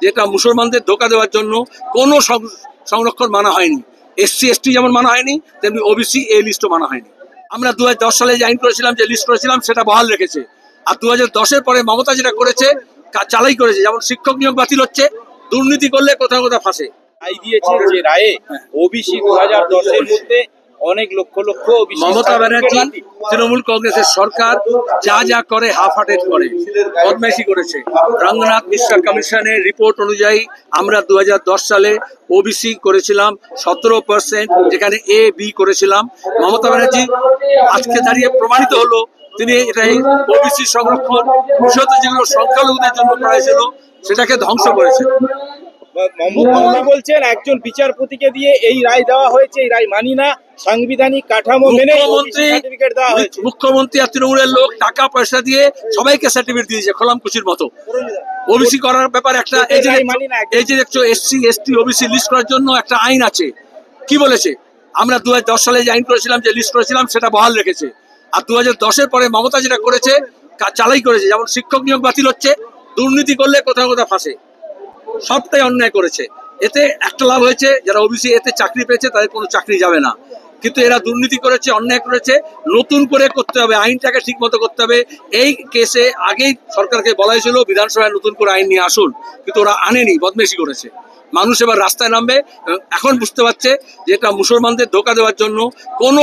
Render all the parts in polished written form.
যেটা মুসলমানদের ধোকা দেওয়ার জন্য কোনো সংরক্ষণ মানা হয়নি। এসসি এসটি যেমন মানা হয়নি, তেমনি ওবিসি এ লিস্টও মানা হয়নি। আমরা 2010 সালে যে আইন করেছিলাম, যে লিস্ট করেছিলাম, সেটা বহাল রেখেছে। আর 2010-এর পরে মমতা যেটা করেছে, চালাই করেছে। যেমন শিক্ষক নিয়োগ বাতিল হচ্ছে, দুর্নীতি করলে কোথাও কোথাও ফাঁসে। রায় দিয়েছেন, যে রায়ে ওবিসি 2010-এর মধ্যে অনেক লক্ষ লক্ষ মমতা ব্যানার্জি তৃণমূল কংগ্রেসের সরকার যা যা করে হাফ হার্টেড করে, বদমাইশি করেছে। রঙ্গনাথ মিশ্রা কমিশনের রিপোর্ট অনুযায়ী আমরা 2010 সালে ওবিসি করেছিলাম 17%, যেখানে এ বি করেছিলাম। মমতা ব্যানার্জি আজকে দাঁড়িয়ে প্রমাণিত হলো তিনি এটাই ওবিসি সংরক্ষণ বিশেষত যেগুলো সংখ্যালঘুদের জন্য করা হয়েছিল সেটাকে ধ্বংস করেছে। মুখ্যমন্ত্রী বলছেন একজন বিচারপতিকে দিয়ে এই রায় দেওয়া হয়েছে, এই রায় মানি না, সাংবিধানিক কাঠামো মেনে সার্টিফিকেট দেওয়া হয়েছে। মুখ্যমন্ত্রী আর তৃণমূলের লোক টাকা পয়সা দিয়ে সবাইকে সার্টিফিকেট দিয়েছে খোলামকুচির মতো। ওবিসি করার ব্যাপার একটা, এই যে দেখছো এসসি এসটি ওবিসি লিস্ট করার জন্য একটা আইন আছে। কি বলেছে? আমরা 2010 সালে যে আইন করেছিলাম, যে লিস্ট করেছিলাম, সেটা বহাল রেখেছে। আর 2010-এর পরে মমতা যেটা করেছে, চালাই করেছে। যেমন শিক্ষক নিয়োগ বাতিল হচ্ছে, দুর্নীতি করলে কোথাও কোথাও ফাঁসে, সবটাই অন্যায় করেছে। এতে একটা লাভ হয়েছে, যারা ওবিসি এতে চাকরি পেয়েছে তাদের কোনো চাকরি যাবে না। কিন্তু এরা দুর্নীতি করেছে, অন্যায় করেছে। নতুন করে করতে হবে, আইনটাকে ঠিক মতো করতে হবে। এই কেসে আগেই সরকারকে বলা হয়েছিল বিধানসভায় নতুন করে আইন নিয়ে আসুন, কিন্তু ওরা আনেনি, বদমেশি করেছে। মানুষ এবার রাস্তায় নামবে। এখন বুঝতে পারছে যে এটা মুসলমানদের ধোকা দেওয়ার জন্য কোনো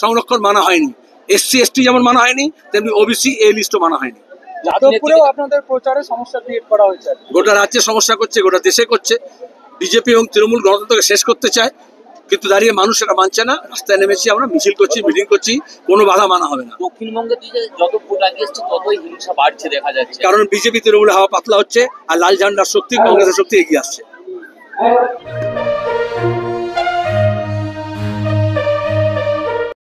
সংরক্ষণ মানা হয়নি। এসসি এসটি যেমন মানা হয়নি, তেমনি ওবিসি এ লিস্টও মানা হয়নি। যাদবপুরেও আপনাদের প্রচারে সমস্যা ক্রিয়েট করা হয়েছে। গোটা রাজ্যে সমস্যা করছে, গোটা দেশে করছে। বিজেপি এবং তৃণমূল গণতন্ত্রকে শেষ করতে চায়, কিন্তু দাঁড়িয়ে মানুষ এটা মানছে না। রাস্তায় নেমেছি আমরা, মিছিল করছি, মিটিং করছি, কোনো বাধা মানা হবে না। দক্ষিণবঙ্গের দিকে যত ভোট আগে এসছে ততই হিংসা বাড়ছে দেখা যাচ্ছে, কারণ বিজেপি তৃণমূলের হাওয়া পাতলা হচ্ছে, আর লাল ঝান্ডার শক্তি, কংগ্রেসের শক্তি এগিয়ে আসছে।